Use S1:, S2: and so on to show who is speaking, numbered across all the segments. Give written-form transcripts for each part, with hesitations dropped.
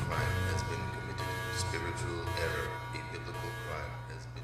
S1: crime has been committed. Spiritual error, a biblical crime, has been.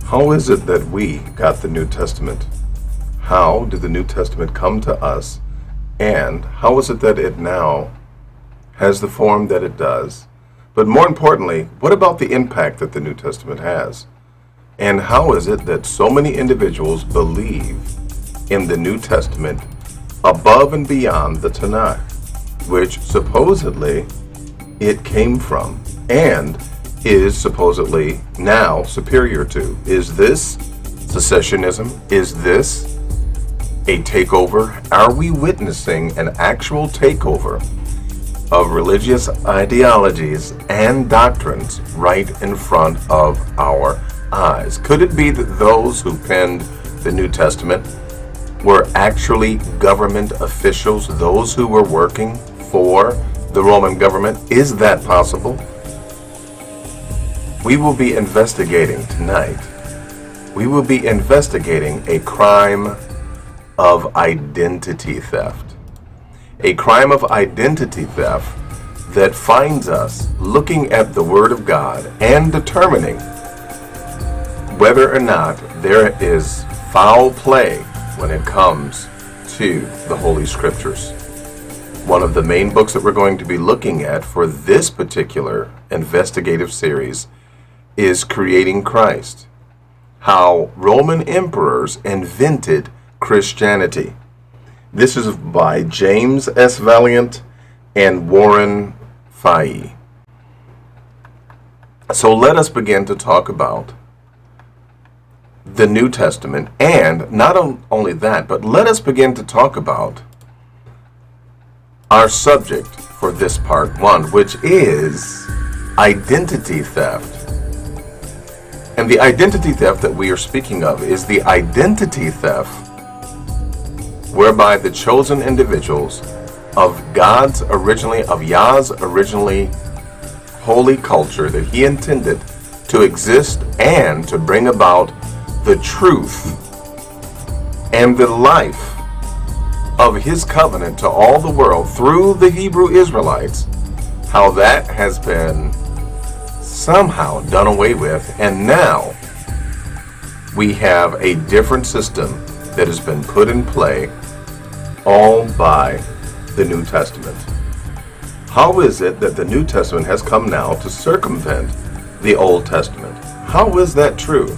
S2: How is it that we got the New Testament? How did the New Testament come to us? And how is it that it now has the form that it does? But more importantly, what about the impact that the New Testament has? And how is it that so many individuals believe in the New Testament above and beyond the Tanakh, which supposedly it came from and is supposedly now superior to? Is this secessionism? Is this a takeover? Are we witnessing an actual takeover of religious ideologies and doctrines right in front of our eyes? Could it be that those who penned the New Testament were actually government officials, those who were working for the Roman government? Is that possible? We will be investigating tonight. We will be investigating a crime of identity theft. A crime of identity theft that finds us looking at the Word of God and determining whether or not there is foul play when it comes to the Holy Scriptures. One of the main books that we're going to be looking at for this particular investigative series is Creating Christ, how Roman emperors invented Christianity. This is by James S. Valiant and Warren Fahey. So let us begin to talk about the New Testament, and not only that, but let us begin to talk about our subject for this part one, which is identity theft. And the identity theft that we are speaking of is the identity theft whereby the chosen individuals of Yah's originally holy culture that he intended to exist and to bring about the truth and the life of his covenant to all the world through the Hebrew Israelites, how that has been somehow done away with, and now we have a different system that has been put in play all by the New Testament. How is it that the New Testament has come now to circumvent the Old Testament? How is that true?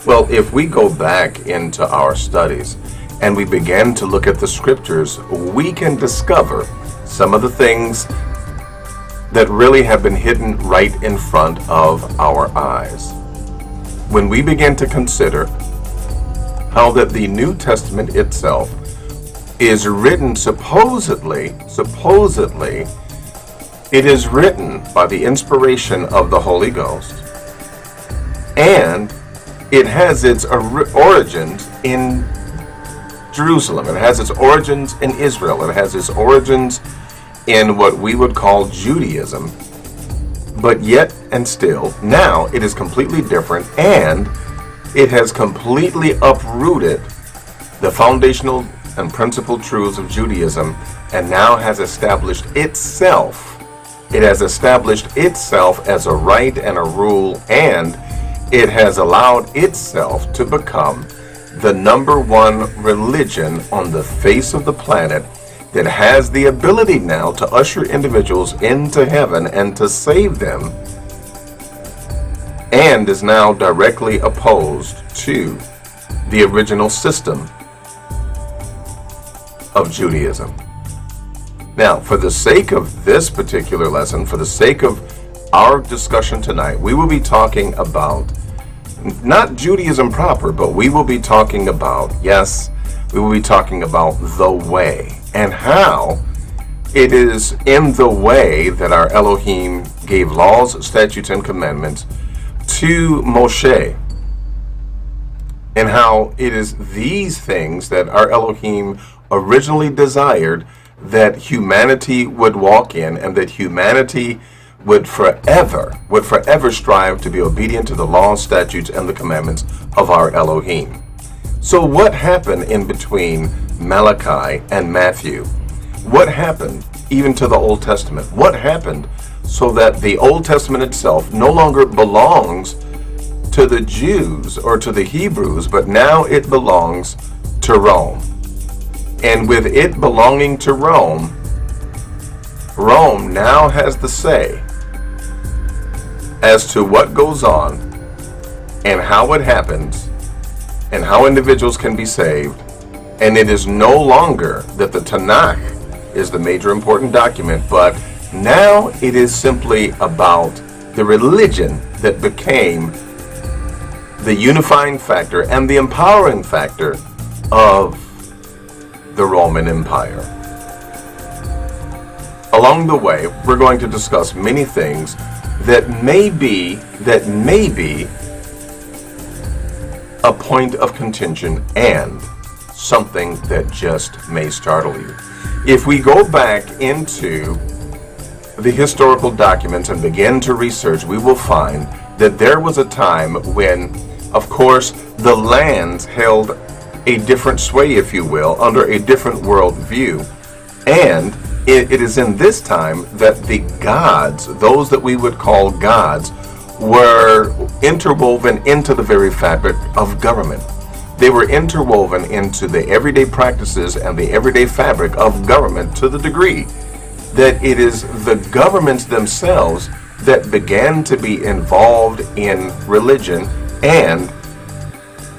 S2: Well, if we go back into our studies and we begin to look at the Scriptures, we can discover some of the things that really have been hidden right in front of our eyes. When we begin to consider how that the New Testament itself is written supposedly, it is written by the inspiration of the Holy Ghost, and it has its origins in Jerusalem. It has its origins in Israel. It has its origins in what we would call Judaism, but yet and still, now it is completely different, and it has completely uprooted the foundational and principal truths of Judaism, and now has established itself. It has established itself as a right and a rule, and it has allowed itself to become the number one religion on the face of the planet, that has the ability now to usher individuals into heaven and to save them, and is now directly opposed to the original system of Judaism. Now, for the sake of this particular lesson, for the sake of our discussion tonight, we will be talking about not Judaism proper, but we will be talking about, yes, we will be talking about the way and how it is in the way that our Elohim gave laws, statutes, and commandments to Moshe, and how it is these things that our Elohim originally desired that humanity would walk in, and that humanity would forever strive to be obedient to the laws, statutes, and the commandments of our Elohim. So what happened in between Malachi and Matthew? What happened even to the Old Testament? What happened so that the Old Testament itself no longer belongs to the Jews or to the Hebrews, but now it belongs to Rome? And with it belonging to Rome, Rome now has the say as to what goes on and how it happens and how individuals can be saved. And it is no longer that the Tanakh is the major important document, but now it is simply about the religion that became the unifying factor and the empowering factor of the Roman Empire. Along the way, we're going to discuss many things that may be a point of contention and something that just may startle you. If we go back into the historical documents and begin to research, we will find that there was a time when, of course, the lands held a different sway, if you will, under a different worldview. And it is in this time that the gods, those that we would call gods, were interwoven into the very fabric of government. They were interwoven into the everyday practices and the everyday fabric of government, to the degree that it is the governments themselves that began to be involved in religion, and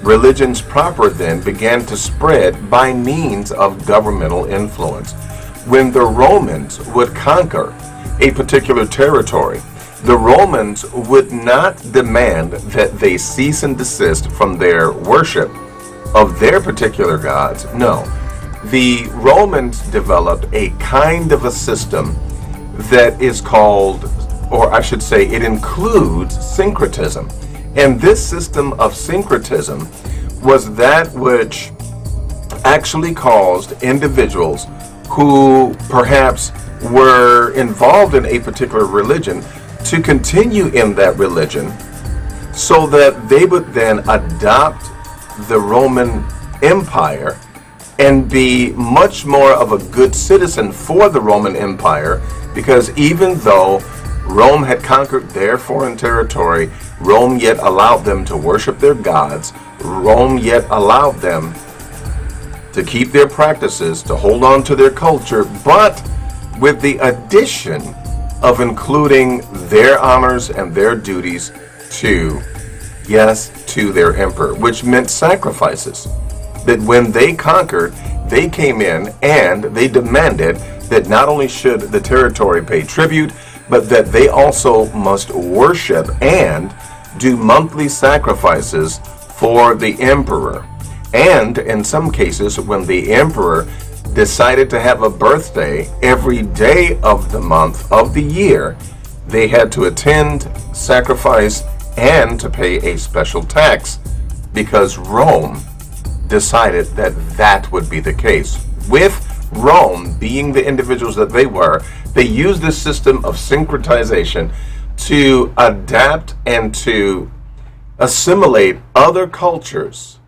S2: religions proper then began to spread by means of governmental influence. When the Romans would conquer a particular territory, the Romans would not demand that they cease and desist from their worship of their particular gods. No. The Romans developed a kind of a system that is called, or I should say, it includes syncretism. And this system of syncretism was that which actually caused individuals who perhaps were involved in a particular religion to continue in that religion, so that they would then adopt the Roman Empire and be much more of a good citizen for the Roman Empire, because even though Rome had conquered their foreign territory, Rome yet allowed them to worship their gods. Rome yet allowed them to keep their practices, to hold on to their culture, but with the addition of including their honors and their duties to their emperor, which meant sacrifices. That when they conquered, they came in and they demanded that not only should the territory pay tribute, but that they also must worship and do monthly sacrifices for the emperor. And in some cases, when the emperor decided to have a birthday every day of the month of the year, they had to attend, sacrifice, and to pay a special tax, because Rome decided that that would be the case. With Rome being the individuals that they were, they used this system of syncretization to adapt and to assimilate other cultures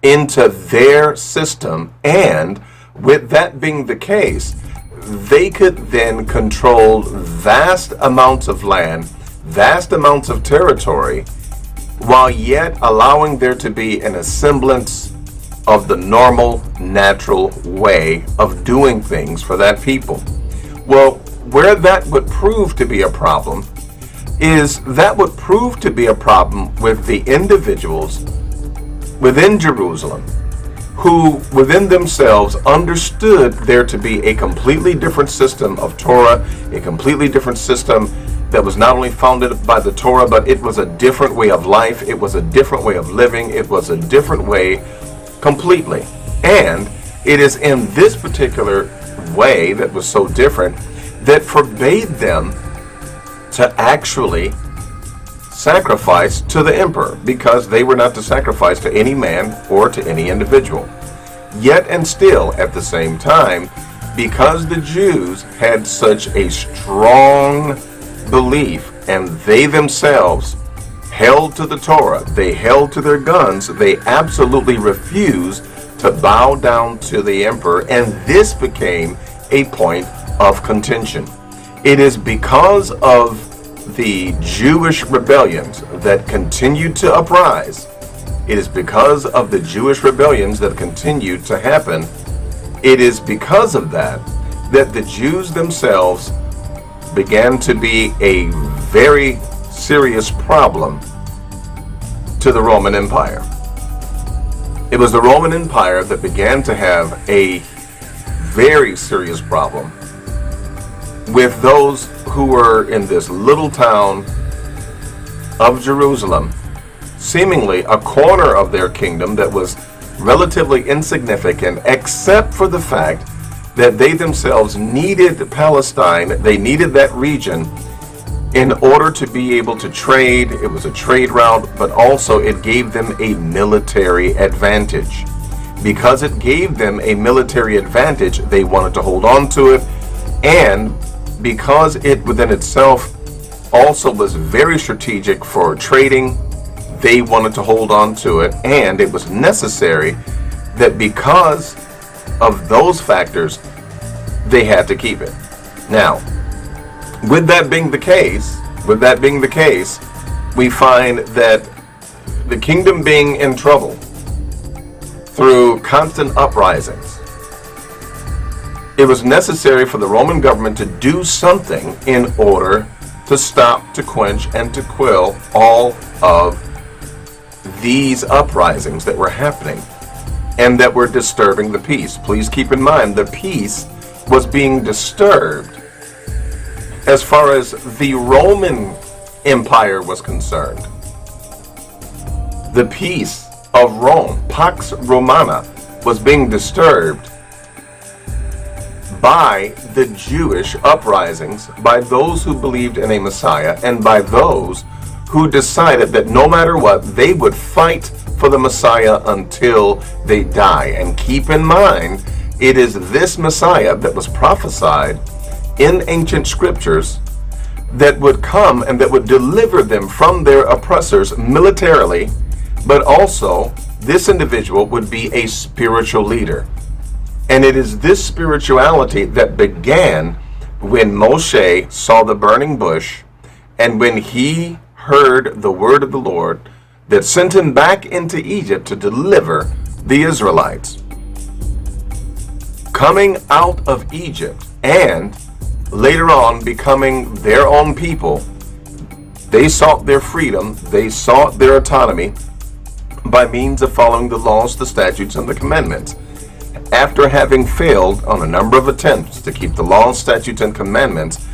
S2: into their system. And with that being the case, they could then control vast amounts of land, vast amounts of territory, while yet allowing there to be an semblance of the normal, natural way of doing things for that people. Well, where that would prove to be a problem is that would prove to be a problem with the individuals within Jerusalem who within themselves understood there to be a completely different system of Torah, a completely different system that was not only founded by the Torah, but it was a different way of life, it was a different way of living, it was a different way completely. And it is in this particular way that was so different that forbade them to actually sacrifice to the emperor, because they were not to sacrifice to any man or to any individual. Yet and still, at the same time, because the Jews had such a strong belief and they themselves held to the Torah, they held to their guns, they absolutely refused to bow down to the emperor, and this became a point of contention. It is because of the Jewish rebellions that continued to uprise. It is because of the Jewish rebellions that continued to happen. It is because of that that the Jews themselves began to be a very serious problem to the Roman Empire. It was the Roman Empire that began to have a very serious problem with those who were in this little town of Jerusalem, seemingly a corner of their kingdom that was relatively insignificant, except for the fact that they themselves needed Palestine, they needed that region in order to be able to trade. It was a trade route, but also it gave them a military advantage. Because it gave them a military advantage, they wanted to hold on to it, and because it within itself also was very strategic for trading, they wanted to hold on to it, and it was necessary that because of those factors, they had to keep it. Now, with that being the case, we find that the kingdom being in trouble through constant uprisings, it was necessary for the Roman government to do something in order to stop, to quench, and to quell all of these uprisings that were happening and that were disturbing the peace. Please keep in mind, the peace was being disturbed as far as the Roman Empire was concerned. The peace of Rome, Pax Romana, was being disturbed by the Jewish uprisings, by those who believed in a Messiah, and by those who decided that no matter what, they would fight for the Messiah until they die. And keep in mind, it is this Messiah that was prophesied in ancient scriptures that would come and that would deliver them from their oppressors militarily, but also this individual would be a spiritual leader. And it is this spirituality that began when Moshe saw the burning bush and when he heard the word of the Lord that sent him back into Egypt to deliver the Israelites. Coming out of Egypt and later on becoming their own people, they sought their freedom, they sought their autonomy by means of following the laws, the statutes, and the commandments. After having failed on a number of attempts to keep the laws, statutes, and commandments,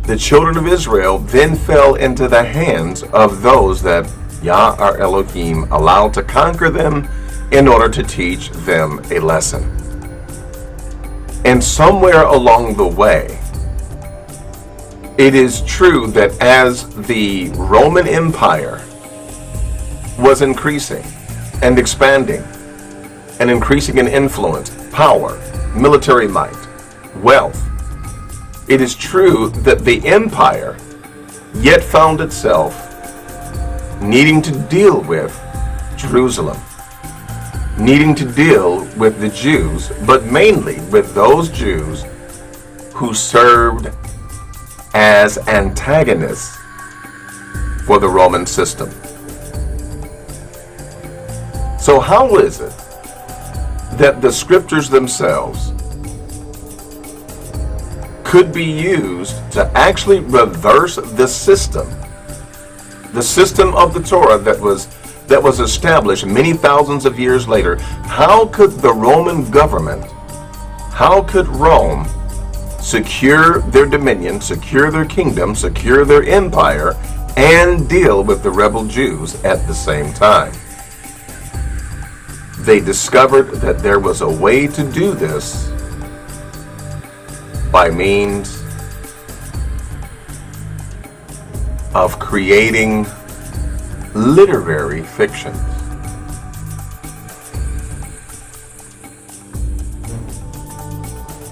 S2: the children of Israel then fell into the hands of those that Yah our Elohim allowed to conquer them in order to teach them a lesson. And somewhere along the way, it is true that as the Roman Empire was increasing and expanding and increasing in influence, power, military might, wealth, it is true that the empire yet found itself needing to deal with Jerusalem, needing to deal with the Jews, but mainly with those Jews who served as antagonists for the Roman system. So how is it that the scriptures themselves could be used to actually reverse the system of the Torah that was that was established many thousands of years later, how could the Roman government, how could Rome secure their dominion, secure their kingdom, secure their empire, and deal with the rebel Jews at the same time? They discovered that there was a way to do this by means of creating literary fictions.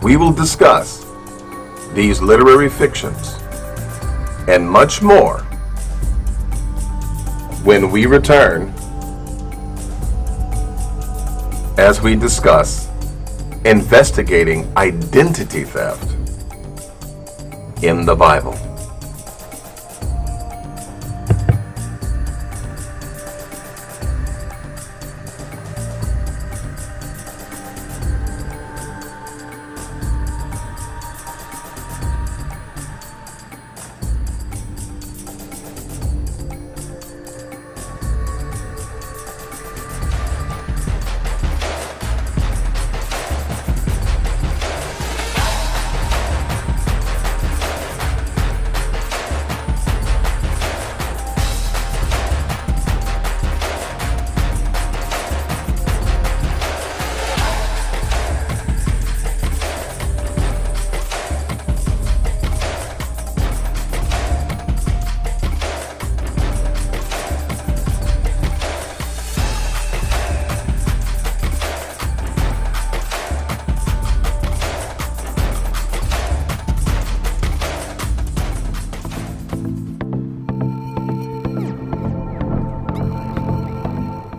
S2: We will discuss these literary fictions and much more when we return, as we discuss investigating identity theft in the Bible.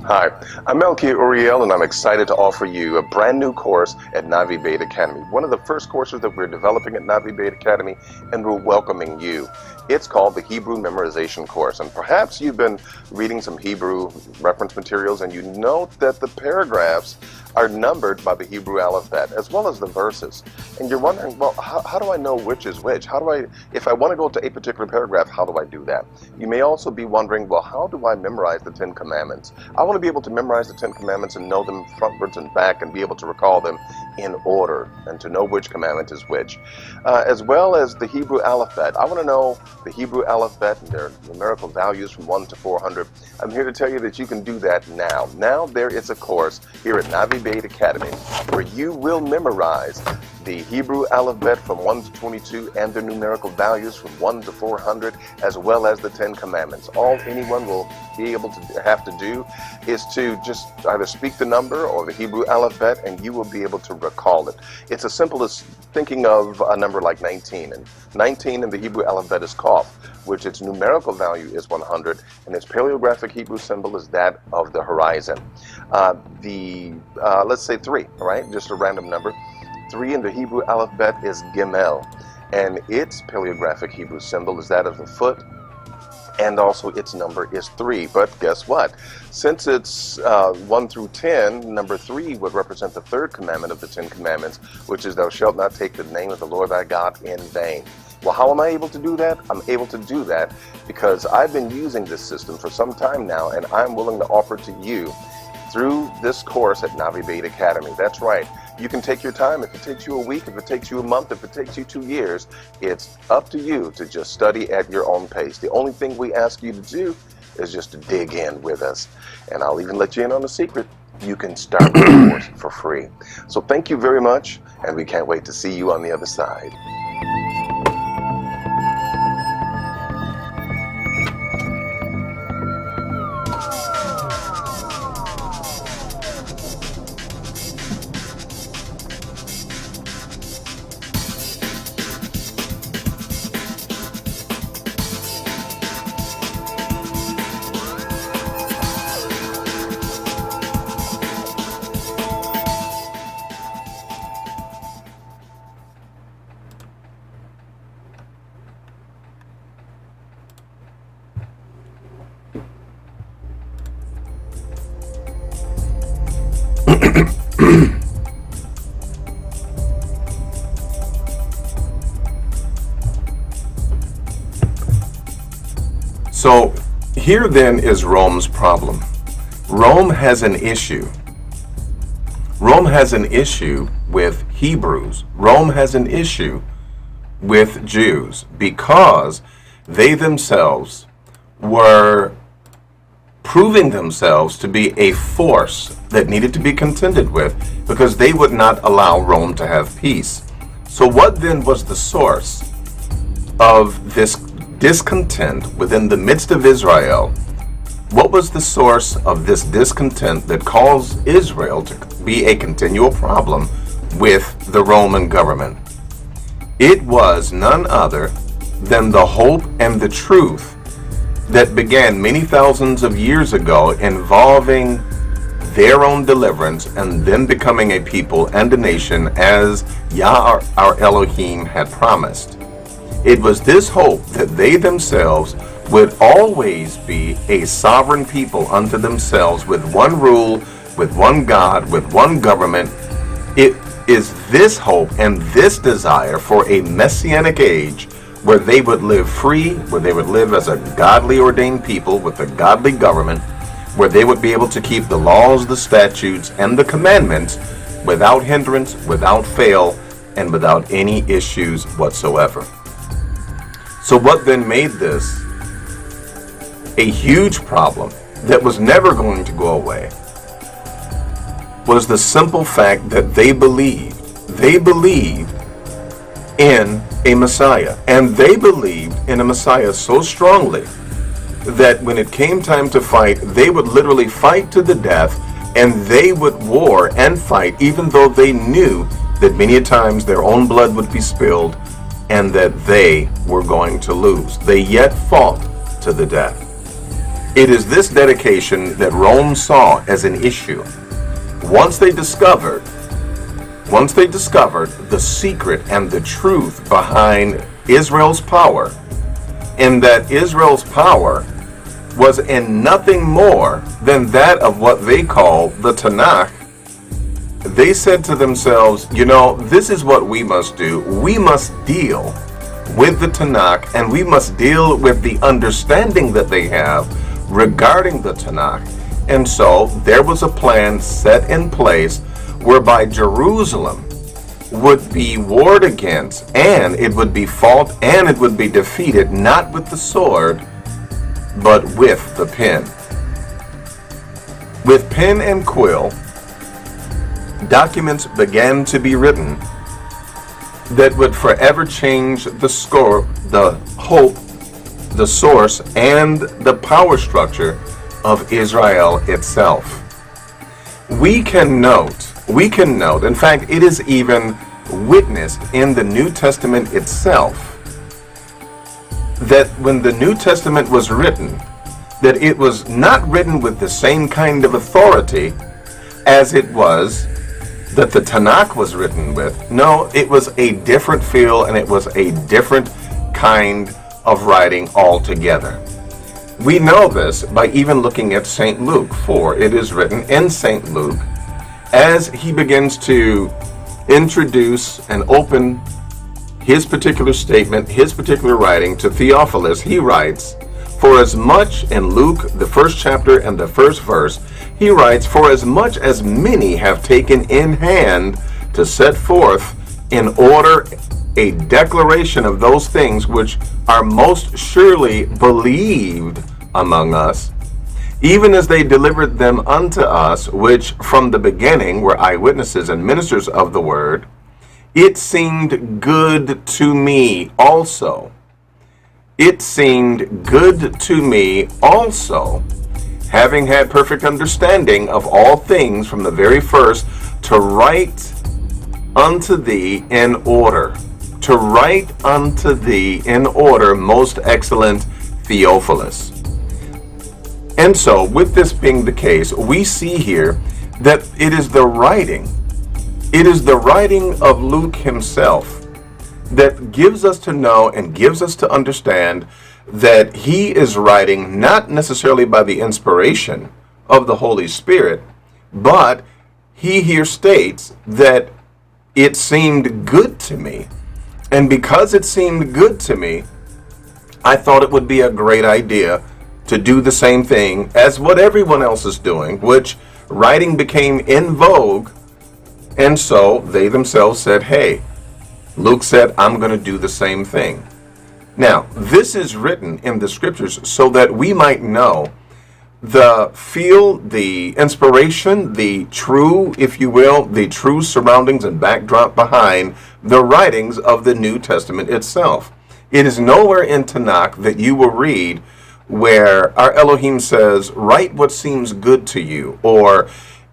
S2: Hi, I'm Melky Uriel, and I'm excited to offer you a brand new course at Navi Bait Academy. One of the first courses that we're developing at Navi Bait Academy, and we're welcoming you. It's called the Hebrew Memorization course, and perhaps you've been reading some Hebrew reference materials and you note that the paragraphs are numbered by the Hebrew alphabet as well as the verses. And you're wondering, well, how do I know which is which? If I want to go to a particular paragraph, how do I do that? You may also be wondering, well, how do I memorize the 10 Commandments? I want to be able to memorize the 10 Commandments and know them frontwards and back and be able to recall them in order and to know which commandment is which. As well as the Hebrew alphabet. I want to know the Hebrew alphabet and their numerical values from 1 to 400. I'm here to tell you that you can do that now. Now there is a course here at Navi Bait Academy where you will memorize the Hebrew alphabet from 1 to 22 and their numerical values from 1 to 400, as well as the 10 Commandments. All anyone will be able to have to do is to just either speak the number or the Hebrew alphabet, and you will be able to recall it. It's as simple as thinking of a number like 19, and 19 in the Hebrew alphabet is Qaf, which its numerical value is 100, and its paleographic Hebrew symbol is that of the horizon. Let's say 3, all right? Just a random number. 3 in the Hebrew alphabet is Gimel, and its paleographic Hebrew symbol is that of the foot, and also its number is 3. But guess what? Since it's 1 through 10, number 3 would represent the third commandment of the 10 Commandments, which is thou shalt not take the name of the Lord thy God in vain. Well, how am I able to do that? I'm able to do that because I've been using this system for some time now, and I'm willing to offer to you through this course at Navi Bait Academy. That's right. You can take your time. If it takes you a week, if it takes you a month, if it takes you 2 years, it's up to you to just study at your own pace. The only thing we ask you to do is just to dig in with us. And I'll even let you in on a secret. You can start the course for free. So thank you very much, and we can't wait to see you on the other side. So here then is Rome's problem. Rome has an issue. Rome has an issue with Hebrews. Rome has an issue with Jews because they themselves were proving themselves to be a force that needed to be contended with because they would not allow Rome to have peace. So what then was the source of this discontent within the midst of Israel? What was the source of this discontent that caused Israel to be a continual problem with the Roman government? It was none other than the hope and the truth that began many thousands of years ago involving their own deliverance and then becoming a people and a nation as Yah our Elohim had promised. It was this hope that they themselves would always be a sovereign people unto themselves with one rule, with one God, with one government. It is this hope and this desire for a messianic age where they would live free, where they would live as a godly ordained people with a godly government, where they would be able to keep the laws, the statutes, and the commandments without hindrance, without fail, and without any issues whatsoever. So what then made this a huge problem that was never going to go away was the simple fact that they believed in a Messiah. And they believed in a Messiah so strongly that when it came time to fight, they would literally fight to the death, and they would war and fight even though they knew that many times their own blood would be spilled and that they were going to lose. They yet fought to the death. It is this dedication that Rome saw as an issue. Once they discovered the secret and the truth behind Israel's power, and that Israel's power was in nothing more than that of what they call the Tanakh, they said to themselves, this is what we must do. We must deal with the Tanakh, and we must deal with the understanding that they have regarding the Tanakh. And so there was a plan set in place whereby Jerusalem would be warred against, and it would be fought, and it would be defeated, not with the sword, but with the pen. With pen and quill, documents began to be written that would forever change the score, the hope, the source, and the power structure of Israel itself. We can note, in fact, it is even witnessed in the New Testament itself, that when the New Testament was written, that it was not written with the same kind of authority as it was that the Tanakh was written with. No, it was a different feel, and it was a different kind of writing altogether. We know this by even looking at St. Luke, for it is written in St. Luke, as he begins to introduce and open his particular statement, his particular writing to Theophilus, he writes, for as much, in Luke, the first chapter and the first verse, he writes, for as much as many have taken in hand to set forth in order a declaration of those things which are most surely believed among us, even as they delivered them unto us, which from the beginning were eyewitnesses and ministers of the word, it seemed good to me also. It seemed good to me also, having had perfect understanding of all things from the very first, to write unto thee in order. To write unto thee in order, most excellent Theophilus. And so, with this being the case, we see here that it is the writing of Luke himself that gives us to know and gives us to understand that he is writing not necessarily by the inspiration of the Holy Spirit, but he here states that it seemed good to me. And because it seemed good to me, I thought it would be a great idea to do the same thing as what everyone else is doing, which writing became in vogue. And so they themselves said, hey, Luke said, I'm going to do the same thing. Now, this is written in the scriptures so that we might know the feel, the inspiration, the true, if you will, the true surroundings and backdrop behind the writings of the New Testament itself. It is nowhere in Tanakh that you will read where our Elohim says, write what seems good to you, or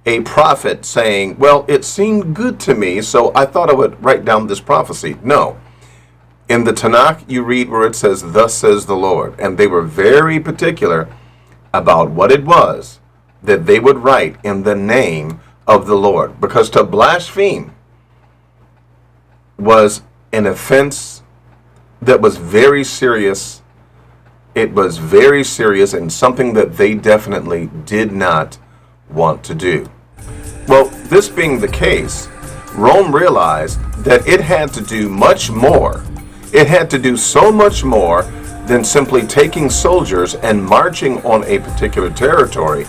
S2: a prophet saying, well, it seemed good to me, so I thought I would write down this prophecy. No. In the Tanakh, you read where it says, thus says the Lord. And they were very particular about what it was that they would write in the name of the Lord. Because to blaspheme was an offense that was very serious. It was very serious and something that they definitely did not want to do. Well, this being the case, Rome realized that it had to do much more. It had to do so much more than simply taking soldiers and marching on a particular territory.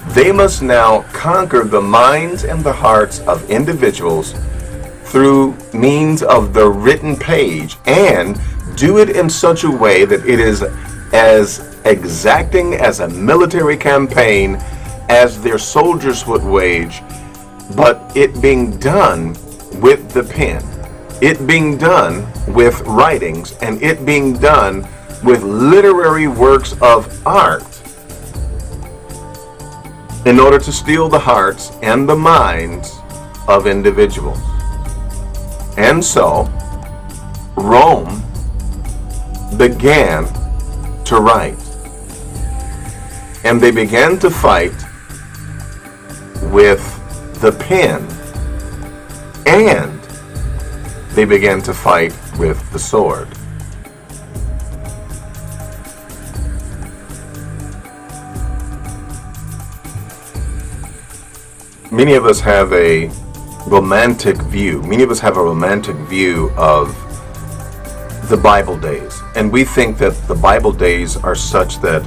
S2: They must now conquer the minds and the hearts of individuals through means of the written page, and do it in such a way that it is as exacting as a military campaign as their soldiers would wage, but it being done with the pen, it being done with writings, and it being done with literary works of art in order to steal the hearts and the minds of individuals. And so, Rome began to write. And they began to fight with the pen. And they began to fight with the sword. Many of us have a romantic view. Many of us have a romantic view of the Bible days. And we think that the Bible days are such that,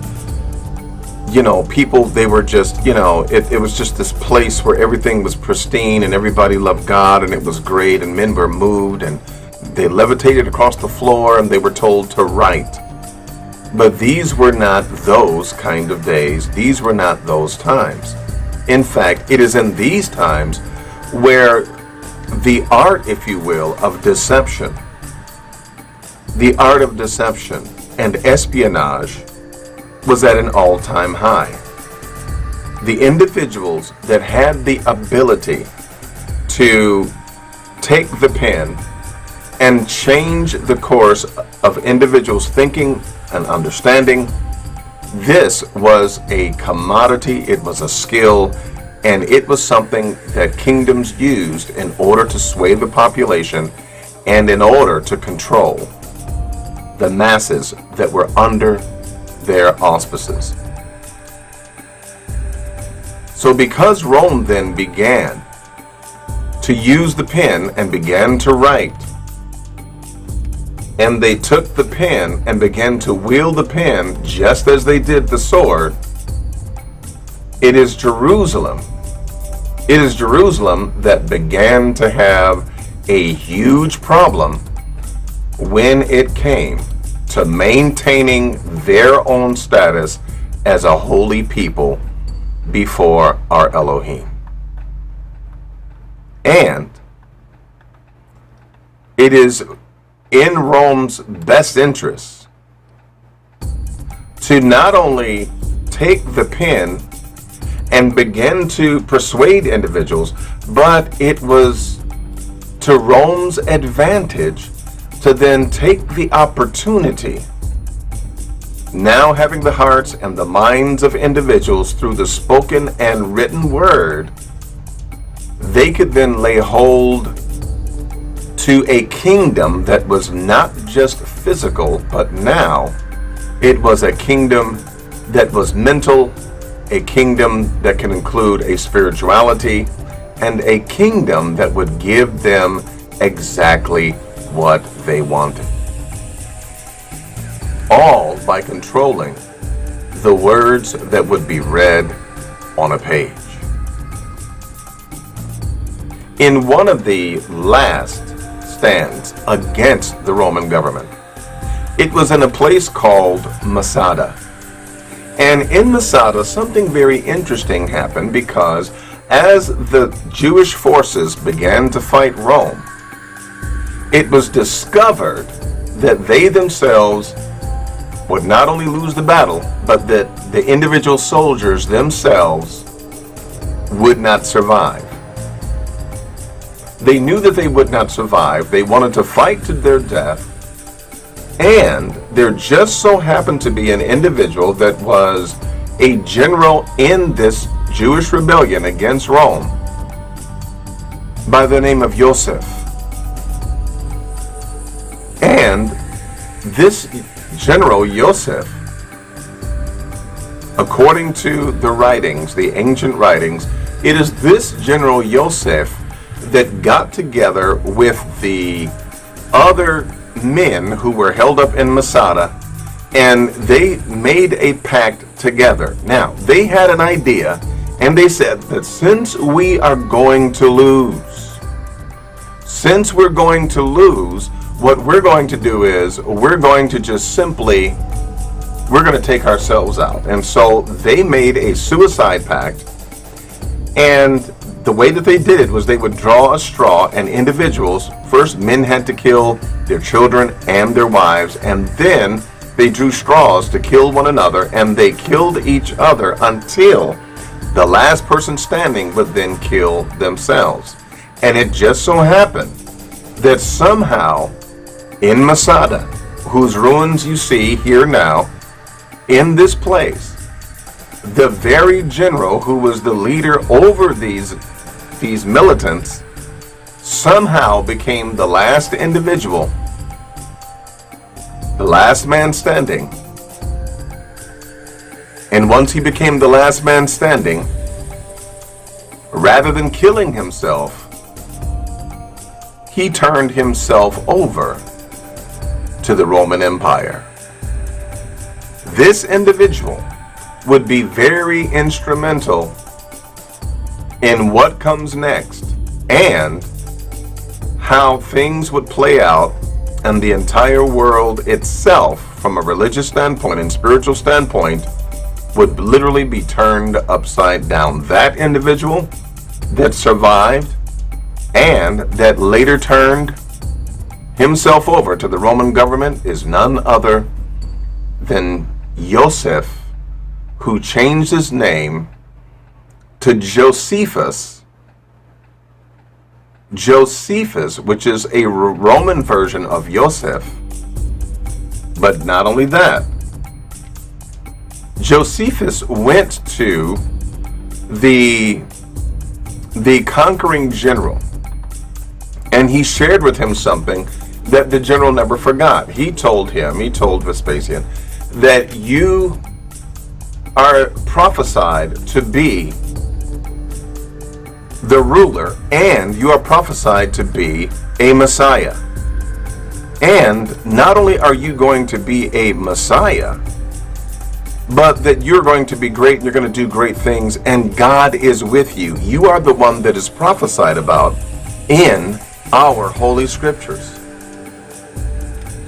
S2: people, they were just, it was just this place where everything was pristine and everybody loved God and it was great and men were moved and they levitated across the floor and they were told to write. But these were not those kind of days. These were not those times. In fact, it is in these times where the art, if you will, of deception, and espionage was at an all-time high. The individuals that had the ability to take the pen and change the course of individuals' thinking and understanding, this was a commodity, it was a skill, and it was something that kingdoms used in order to sway the population and in order to control the masses that were under their auspices. So because Rome then began to use the pen and began to write, and they took the pen and began to wield the pen just as they did the sword, it is Jerusalem that began to have a huge problem when it came to maintaining their own status as a holy people before our Elohim. And it is in Rome's best interest to not only take the pen and begin to persuade individuals, but it was to Rome's advantage to then take the opportunity, now having the hearts and the minds of individuals through the spoken and written word, they could then lay hold to a kingdom that was not just physical, but now it was a kingdom that was mental, a kingdom that can include a spirituality, and a kingdom that would give them exactly what they wanted. All by controlling the words that would be read on a page. In one of the last stands against the Roman government, it was in a place called Masada. And in Masada, something very interesting happened, because as the Jewish forces began to fight Rome, it was discovered that they themselves would not only lose the battle, but that the individual soldiers themselves would not survive. They knew that they would not survive. They wanted to fight to their death. And there just so happened to be an individual that was a general in this Jewish rebellion against Rome by the name of Joseph. And this general Joseph, according to the writings, the ancient writings, it is this general Joseph that got together with the other men who were held up in Masada, and they made a pact together. Now, they had an idea, and they said that since we're going to lose, what we're going to do is we're going to take ourselves out. And so they made a suicide pact, and the way that they did it was they would draw a straw, and individuals, first men had to kill their children and their wives, and then they drew straws to kill one another, and they killed each other until the last person standing would then kill themselves. And it just so happened that somehow in Masada, whose ruins you see here now, in this place, the very general who was the leader over these militants somehow became the last individual, the last man standing. And once he became the last man standing, rather than killing himself, he turned himself over to the Roman Empire. This individual would be very instrumental in what comes next and how things would play out, and the entire world itself, from a religious standpoint and spiritual standpoint, would literally be turned upside down. That individual that survived and that later turned himself over to the Roman government is none other than Joseph, who changed his name to Josephus. Josephus, which is a Roman version of Joseph. But not only that, Josephus went to the conquering general, and he shared with him something that the general never forgot. He told Vespasian, that you are prophesied to be the ruler, and you are prophesied to be a Messiah. And not only are you going to be a Messiah, but that you're going to be great, and you're going to do great things, and God is with you. You are the one that is prophesied about in our Holy Scriptures.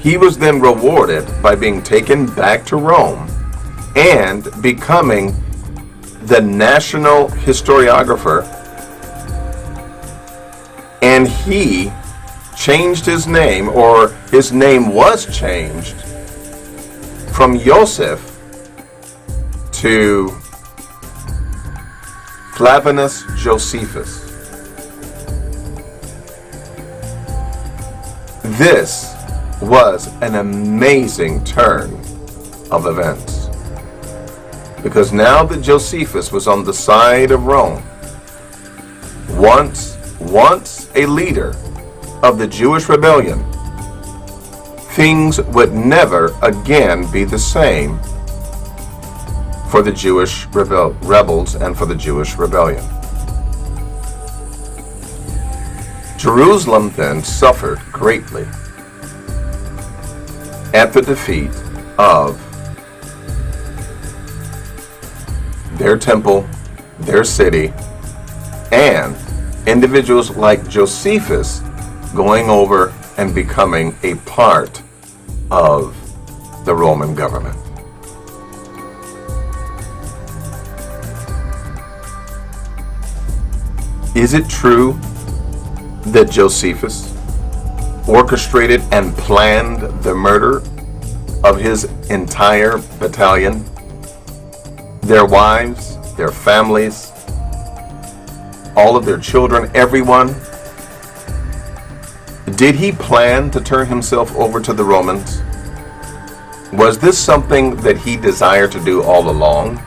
S2: He was then rewarded by being taken back to Rome and becoming the national historiographer. And he changed his name, or his name was changed from Joseph to Flavianus Josephus. This was an amazing turn of events, because now that Josephus was on the side of Rome, once a leader of the Jewish rebellion, things would never again be the same for the Jewish rebels and for the Jewish rebellion. Jerusalem then suffered greatly at the defeat of their temple, their city, and individuals like Josephus going over and becoming a part of the Roman government. Is it true that Josephus orchestrated and planned the murder of his entire battalion, their wives, their families, all of their children, everyone? Did he plan to turn himself over to the Romans? Was this something that he desired to do all along?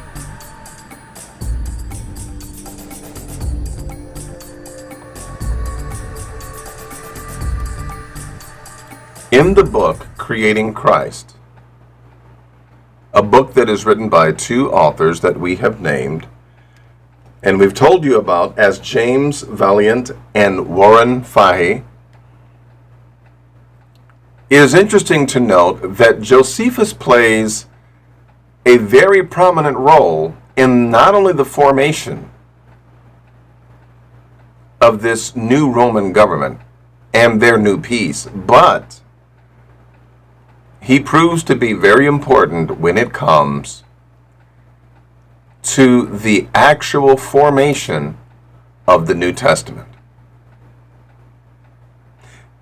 S2: In the book Creating Christ, a book that is written by two authors that we have named, and we've told you about as James Valiant and Warren Fahey, it is interesting to note that Josephus plays a very prominent role in not only the formation of this new Roman government and their new peace, but he proves to be very important when it comes to the actual formation of the New Testament.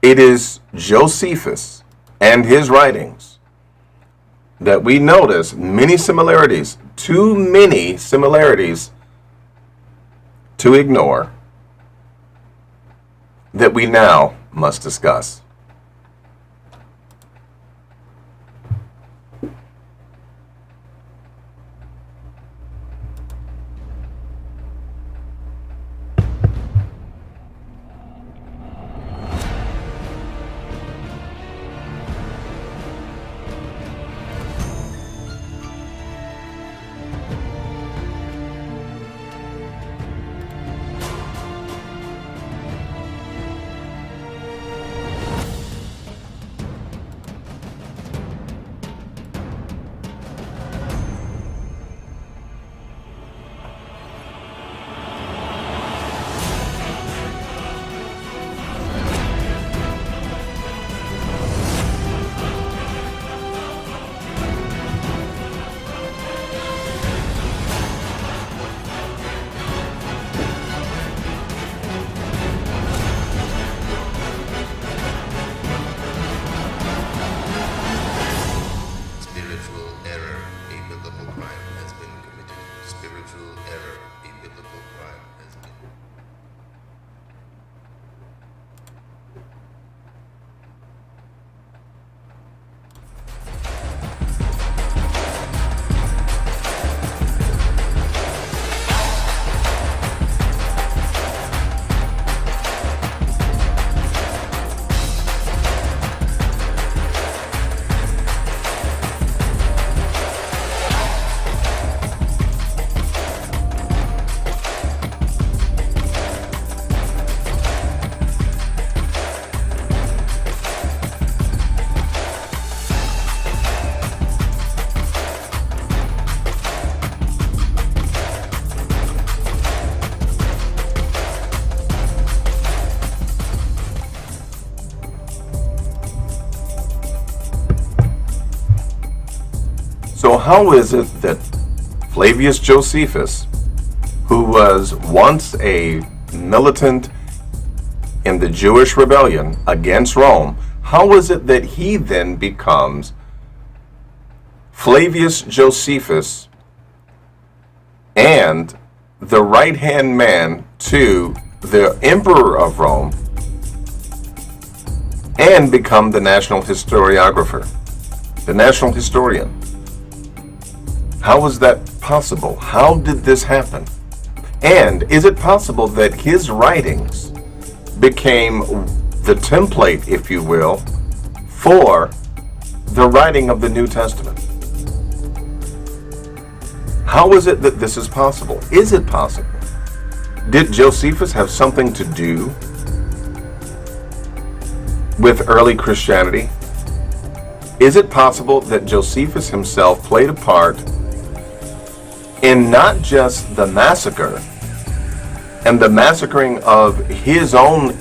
S2: It is Josephus and his writings that we notice many similarities, too many similarities to ignore, that we now must discuss. So how is it that Flavius Josephus, who was once a militant in the Jewish rebellion against Rome, how is it that he then becomes Flavius Josephus and the right-hand man to the emperor of Rome and become the national historiographer, the national historian? How was that possible? How did this happen? And is it possible that his writings became the template, if you will, for the writing of the New Testament? How is it that this is possible? Is it possible? Did Josephus have something to do with early Christianity? Is it possible that Josephus himself played a part in not just the massacre and the massacring of his own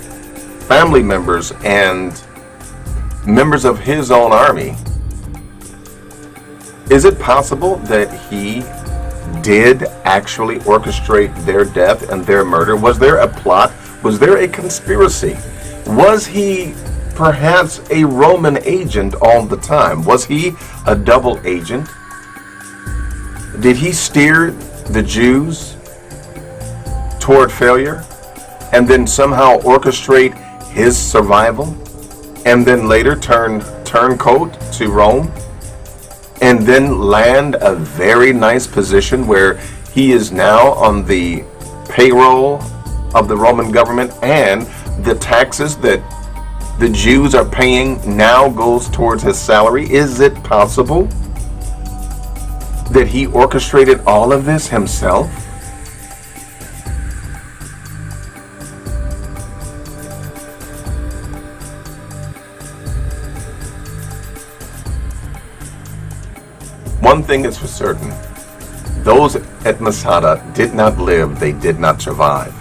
S2: family members and members of his own army, is it possible that he did actually orchestrate their death and their murder? Was there a plot? Was there a conspiracy? Was he perhaps a Roman agent all the time? Was he a double agent? Did he steer the Jews toward failure and then somehow orchestrate his survival and then later turn turncoat to Rome and then land a very nice position where he is now on the payroll of the Roman government, and the taxes that the Jews are paying now goes towards his salary? Is it possible that he orchestrated all of this himself? One thing is for certain: those at Masada did not live, they did not survive.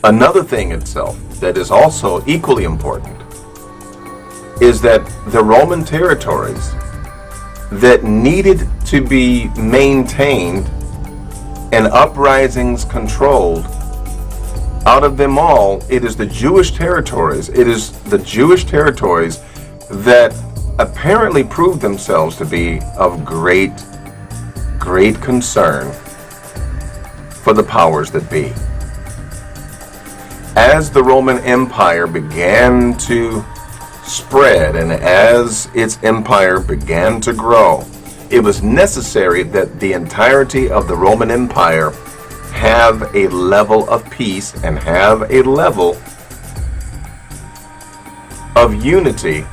S2: Another thing itself that is also equally important is that the Roman territories that needed to be maintained and uprisings controlled, out of them all, it is the Jewish territories. It is the Jewish territories that apparently proved themselves to be of great concern for the powers that be. As the Roman Empire began to spread and as its empire began to grow, it was necessary that the entirety of the Roman Empire have a level of peace and have a level of unity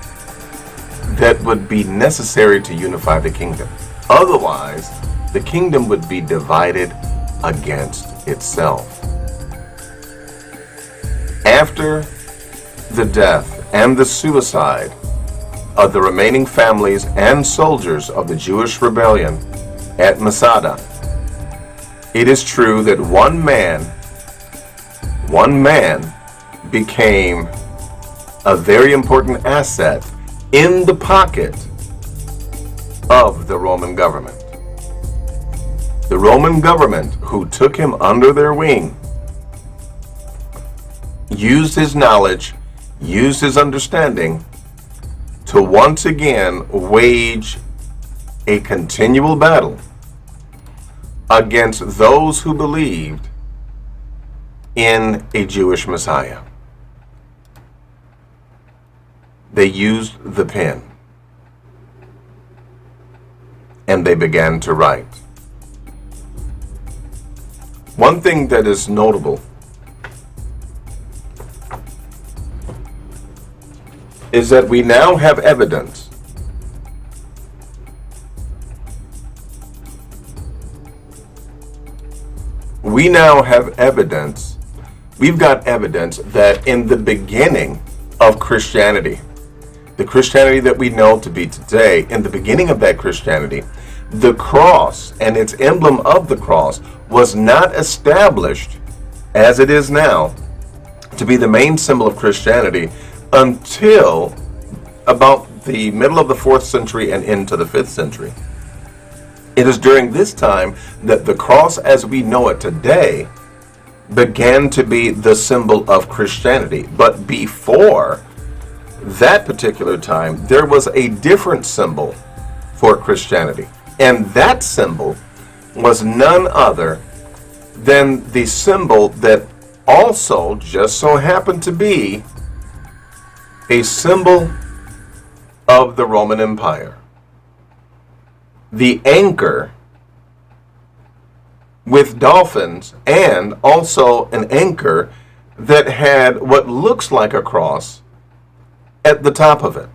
S2: that would be necessary to unify the kingdom. Otherwise, the kingdom would be divided against itself. After the death and the suicide of the remaining families and soldiers of the Jewish rebellion at Masada, it is true that one man became a very important asset in the pocket of the Roman government. The Roman government, who took him under their wing, used his knowledge, used his understanding to once again wage a continual battle against those who believed in a Jewish Messiah. They used the pen and they began to write. One thing that is notable is that we now have evidence we've got evidence that in the beginning of Christianity, the Christianity that we know to be today, in the beginning of that Christianity, the cross and its emblem of the cross was not established as it is now to be the main symbol of Christianity until about the middle of the 4th century and into the 5th century. It is during this time that the cross as we know it today began to be the symbol of Christianity. But before that particular time, there was a different symbol for Christianity. And that symbol was none other than the symbol that also just so happened to be a symbol of the Roman Empire. The anchor with dolphins, and also an anchor that had what looks like a cross at the top of it.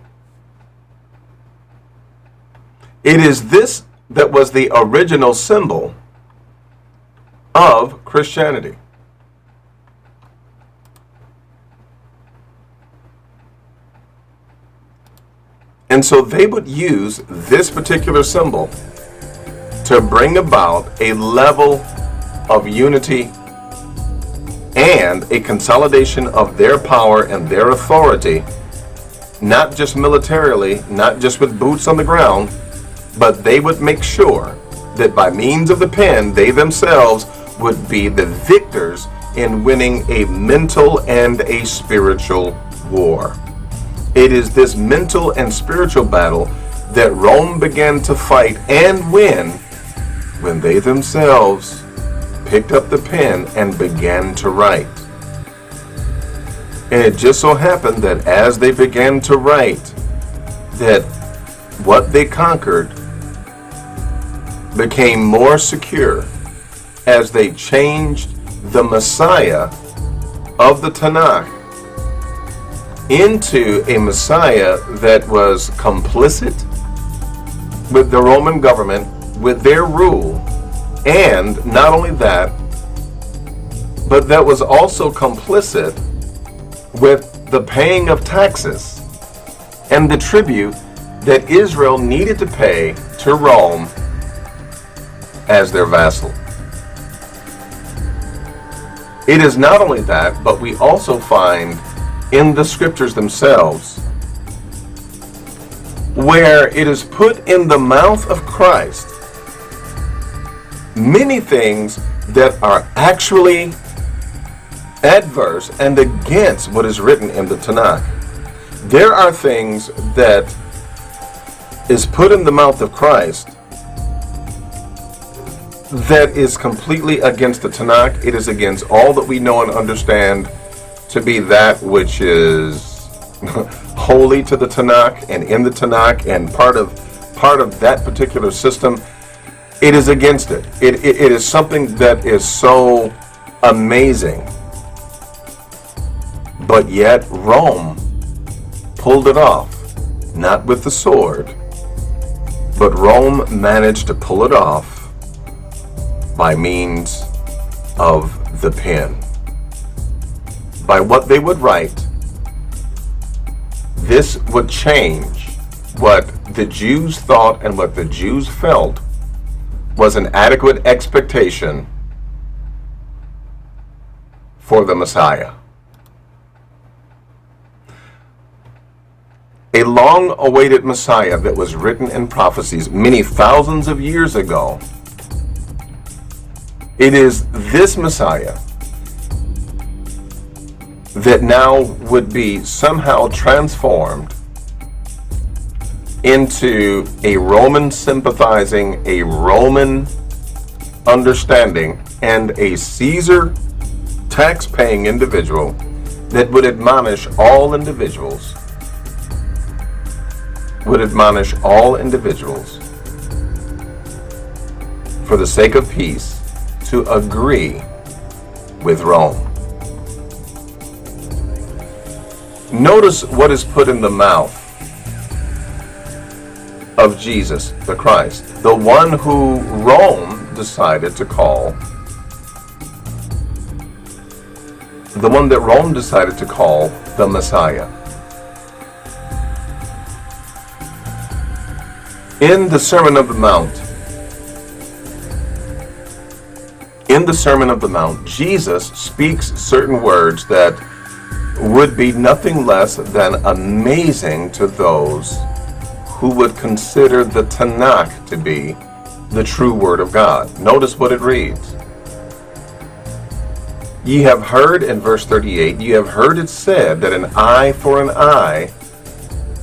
S2: It is this that was the original symbol of Christianity. And so they would use this particular symbol to bring about a level of unity and a consolidation of their power and their authority, not just militarily, not just with boots on the ground, but they would make sure that by means of the pen, they themselves would be the victors in winning a mental and a spiritual war. It is this mental and spiritual battle that Rome began to fight and win when they themselves picked up the pen and began to write. And it just so happened that as they began to write, that what they conquered became more secure as they changed the Messiah of the Tanakh into a Messiah that was complicit with the Roman government, with their rule, and not only that, but that was also complicit with the paying of taxes and the tribute that Israel needed to pay to Rome as their vassal. It is not only that, but we also find in the scriptures themselves where it is put in the mouth of Christ many things that are actually adverse and against what is written in the Tanakh. There are things that is put in the mouth of Christ that is completely against the Tanakh. It is against all that we know and understand to be that which is holy to the Tanakh and in the Tanakh and part of that particular system. It is against it. It is something that is so amazing. But yet Rome pulled it off, not with the sword, but Rome managed to pull it off by means of the pen. By what they would write, this would change what the Jews thought and what the Jews felt was an adequate expectation for the Messiah. A long-awaited Messiah that was written in prophecies many thousands of years ago. It is this Messiah that now would be somehow transformed into a Roman sympathizing, a Roman understanding, and a Caesar tax-paying individual that would admonish all individuals, for the sake of peace to agree with Rome. Notice what is put in the mouth of Jesus the Christ, the one who Rome decided to call, the Messiah. In the Sermon of the Mount, Jesus speaks certain words that would be nothing less than amazing to those who would consider the Tanakh to be the true Word of God. Notice what it reads. Ye have heard, in verse 38, ye have heard it said that an eye for an eye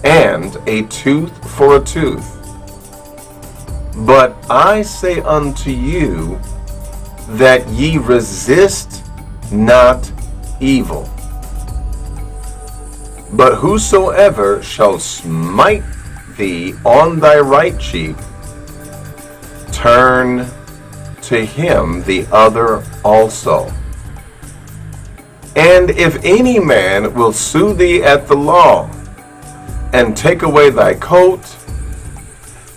S2: and a tooth for a tooth. But I say unto you that ye resist not evil. But whosoever shall smite thee on thy right cheek, turn to him the other also. And if any man will sue thee at the law, and take away thy coat,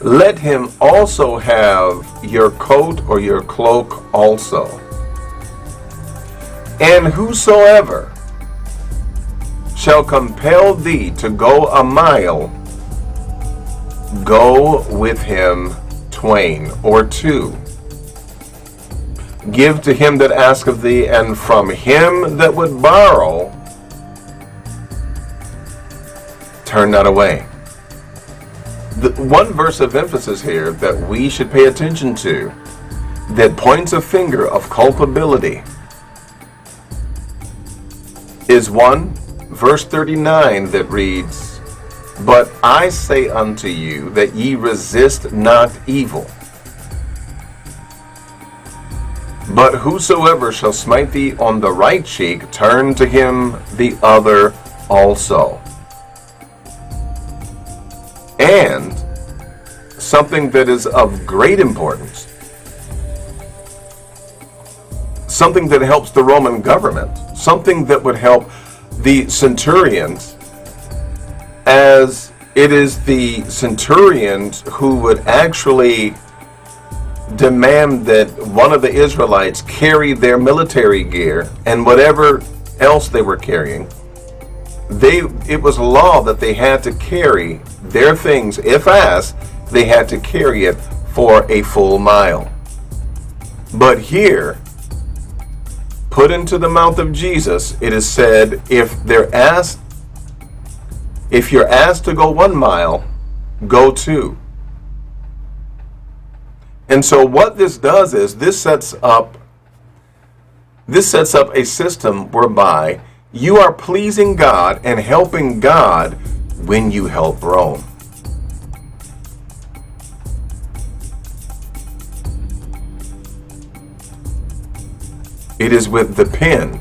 S2: let him also have your coat or your cloak also. And whosoever shall compel thee to go a mile, go with him twain or two. Give to him that asketh thee, and from him that would borrow, turn not away. The one verse of emphasis here that we should pay attention to, that points a finger of culpability, is verse 39 that reads, But I say unto you that ye resist not evil. But whosoever shall smite thee on the right cheek, turn to him the other also. And something that is of great importance, something that helps the Roman government, something that would help the centurions, as it is the centurions who would actually demand that one of the Israelites carry their military gear and whatever else they were carrying. It was law that they had to carry their things. If asked, they had to carry it for a full mile. But here, put into the mouth of Jesus, it is said, if you're asked to go 1 mile, go 2. And so what this does is this sets up a system whereby you are pleasing God and helping God when you help Rome. It is with the pen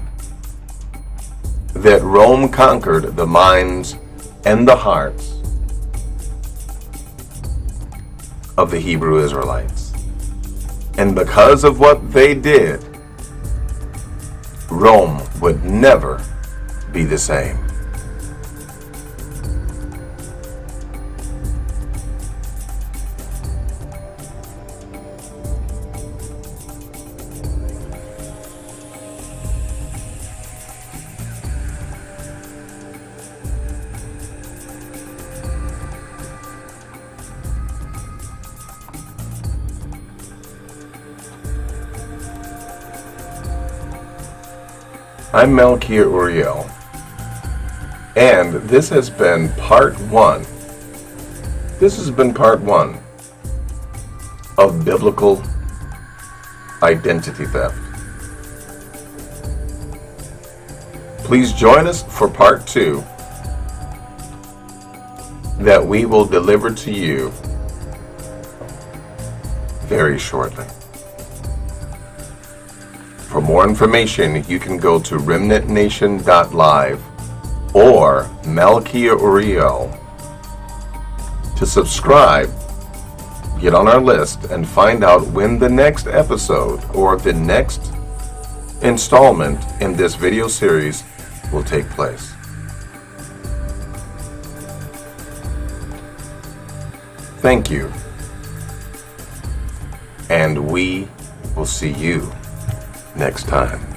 S2: that Rome conquered the minds and the hearts of the Hebrew Israelites. And because of what they did, Rome would never be the same. I'm Malkia Uriel, and this has been part 1. This has been part 1 of biblical identity theft. Please join us for part 2 that we will deliver to you very shortly. For more information, you can go to remnantnation.live or Malkia Uriel to subscribe, get on our list, and find out when the next episode or the next installment in this video series will take place. Thank you, and we will see you next time.